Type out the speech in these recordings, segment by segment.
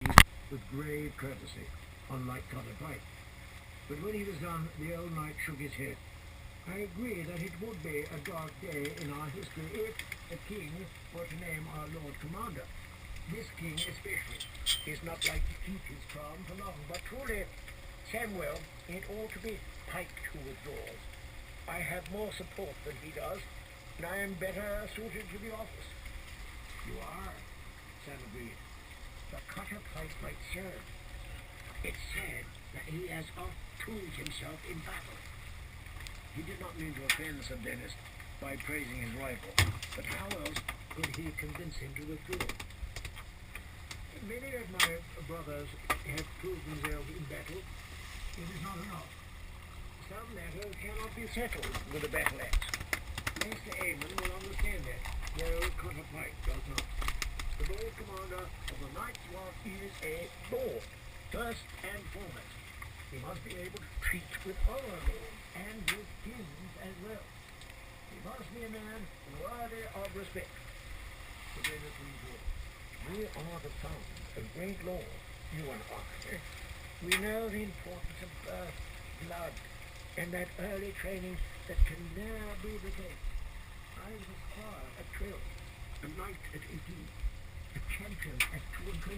with grave courtesy, unlike Cotter Pike. But when he was done, the old knight shook his head. I agree that it would be a dark day in our history if a king were to name our Lord Commander. This king especially is not like to keep his crown for long, but truly, Samuel, it ought to be Pike who withdraws. I have more support than he does, and I am better suited to the office. You are, Sam agreed. But Cotter Pike might serve. It's said that he has oft-proved himself in battle. He did not mean to offend Sir Dennis by praising his rival, but how else could he convince him to withdraw? Many of my brothers have proved themselves in battle. It is not enough. Some matters cannot be settled with a battle axe. Mr. Aemon will understand that, though Cotter Pike does not. The Lord Commander of the Night's Watch is a lord, first and foremost. He must be able to treat with other lords and with kings as well. He must be a man worthy of respect. But then it we are the sons of great lords, you and I. We know the importance of birth, blood, and that early training that can never be replaced. I was a squire at 12, a knight at 18, a champion at 2 and 20.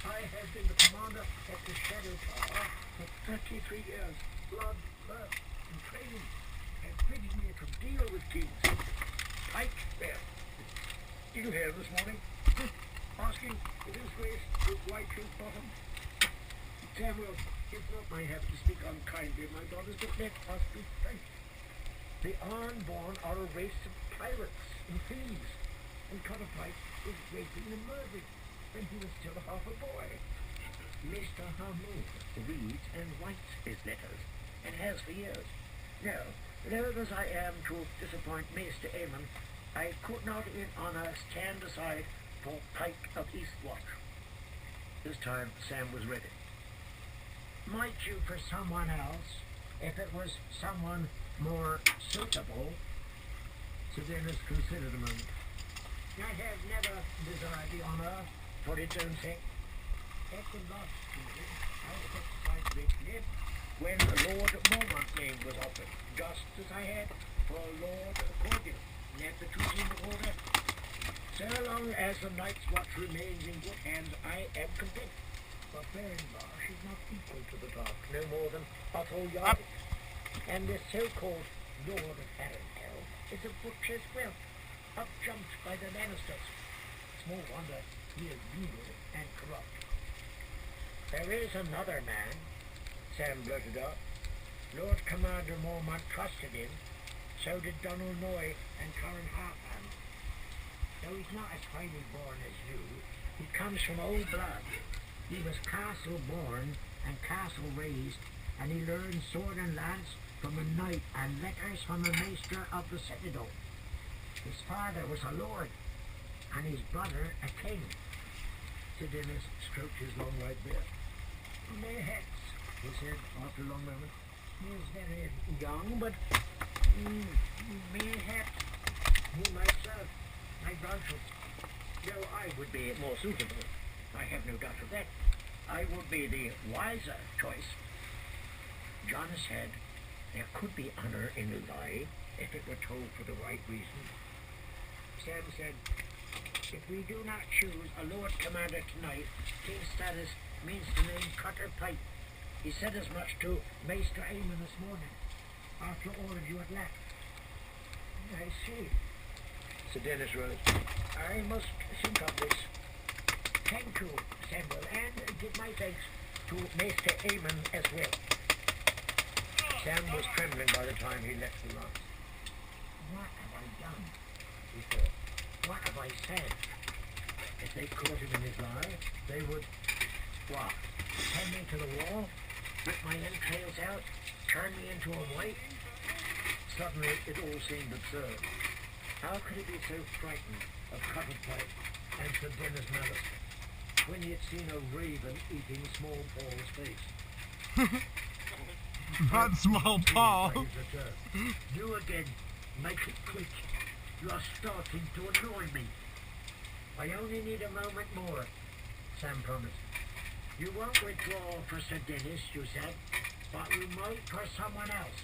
I have been the commander at the Shadow Tower for 33 years. Blood, birth, and training have fitted me to deal with kings. Pike, there. Did you hear this morning? Asking if his grace with white shoe bottom. Samuel, it's not my habit to speak unkindly of my daughters, but let us be frank. The Ironborn are a race of pirates and thieves, and Cotter Pike was raping and murdering when he was still half a boy. Mr. Hamoud reads and writes his letters, and has for years. Now, loath as I am to disappoint Mr. Aemon, I could not in honour stand aside for Pike of Eastwatch. This time Sam was ready. Might you for someone else, if it was someone more suitable? Sir Dennis considered a moment. I have never desired the honour for its own sake. At the last season, I was exercised greatly when Lord Mormont's name was offered, just as I had for Lord Cordial, and at the Treaty of Order. So long as the Night's Watch remains in good hands, I am content. But Berenbar is not equal to the task, no more than Otto Yardic. And this so-called Lord of Harrenhal is a butcher's whelp, up-jumped by the Lannisters. Small wonder he is venal and corrupt. There is another man, Sam blurted out. Lord Commander Mormont trusted him, so did Donald Noy and Curran Harpan. Though he's not as highly born as you, he comes from old blood. He was castle born and castle raised, and he learned sword and lance from a knight and letters from a maester of the citadel. His father was a lord, and his brother a king. Sir Dennis stroked his long white beard. Mayhaps, he said after a long moment. He is very young, but mayhaps he might serve my branches. Though I would be more suitable, I have no doubt of that. I would be the wiser choice. John said there could be honour in a lie if it were told for the right reason. Sam said, if we do not choose a Lord Commander tonight, King Stannis means to name Cotter Pike. He said as much to Maester Aemon this morning, after all of you had left. I see. Sir Dennis rose. I must think of this. Thank you, Samuel, and give my thanks to Maester Aemon as well. Sam was trembling by the time he left the room. What have I done? He thought. What have I said? If they caught him in his lie, they would, what, send me to the wall, rip my entrails out, turn me into a wife? Suddenly it all seemed absurd. How could he be so frightened of Cotter Pike and Sir Dennis Malice when he had seen a raven eating Small Paul's face? Not Small Paul. You again, make it quick. You are starting to annoy me. I only need a moment more. Sam promised. You won't withdraw for Sir Dennis, you said, but you might for someone else.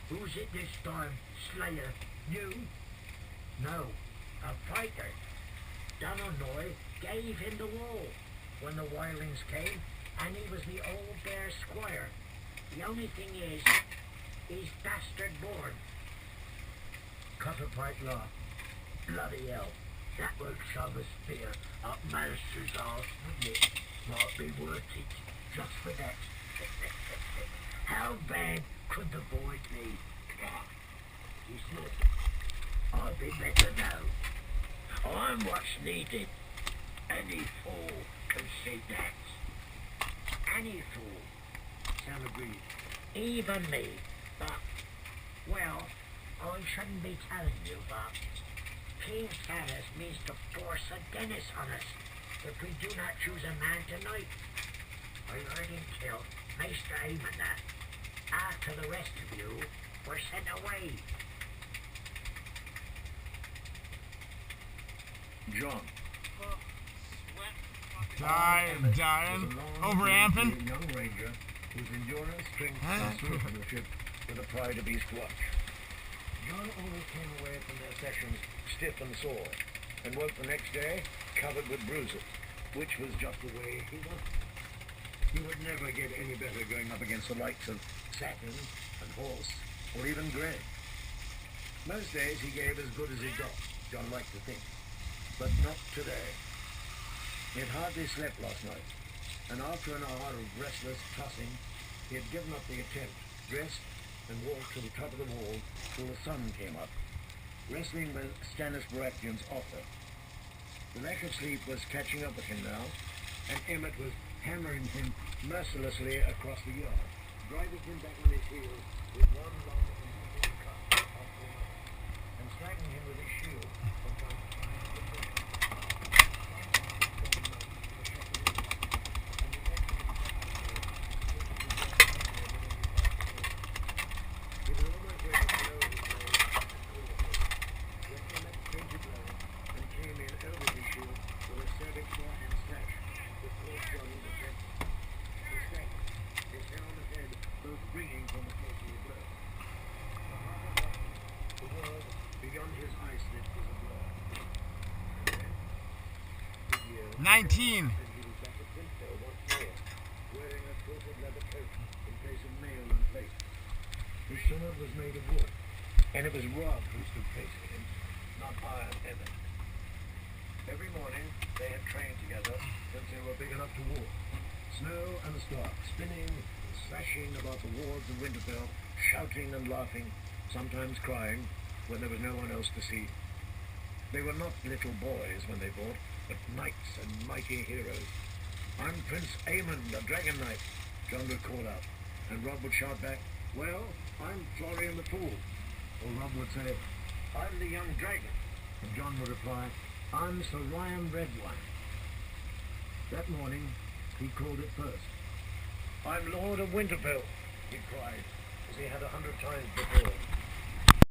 Who's it this time, Slayer? You? No, a fighter. Dunnonoy gave him the wool when the Wildlings came, and he was the old bear squire. The only thing is, he's bastard born. Cutterpipe laughed. Bloody hell, that would shove a spear up Master's arse, wouldn't it? Might be worth it, just for that. How bad could the boy be? He said, I'd be better now. I'm what's needed. Any fool can see that. Any fool, Sam agreed. Even me, but, well, I shouldn't be telling you, but King Ferris means to force a Dennis on us if we do not choose a man tonight. I heard him kill Maester Aemon that, after the rest of you were sent away. John. Dying. Over amping. A young ranger whose endurance, strength, and swordsmanship were the pride of East Watch. John always came away from their sessions stiff and sore, and woke the next day covered with bruises, which was just the way he was. He would never get any better going up against the likes of Saturn and Horse, or even Grey. Most days he gave as good as he got, John liked to think, but not today. He had hardly slept last night, and after an hour of restless tossing, he had given up the attempt, dressed, and walked to the top of the wall till the sun came up, wrestling with Stannis Baratheon's offer. The lack of sleep was catching up with him now, and Emmett was hammering him mercilessly across the yard, driving him back on his heels with one long and cut after another, and slagging him with his shield from time to time. Bringing from the place of the blow. The world beyond his eye slit was a blur. And then, 19. and he was back at Winter once more, wearing a quilted leather coat in place of mail and plate. His sword was made of wood, and it was Rob who stood facing him, not Iron Emmett. Every morning they had trained together since they were big enough to walk. Snow and Stark, spinning, slashing about the wards of Winterfell, shouting and laughing, sometimes crying, when there was no one else to see. They were not little boys when they fought, but knights and mighty heroes. I'm Prince Aemon, the Dragon Knight, John would call out, and Rob would shout back, well, I'm Florian the Fool. Or Rob would say, I'm the young dragon, and John would reply, I'm Sir Ryan Redwine. That morning, he called it first. I'm Lord of Winterfell, he cried, as he had 100 times before.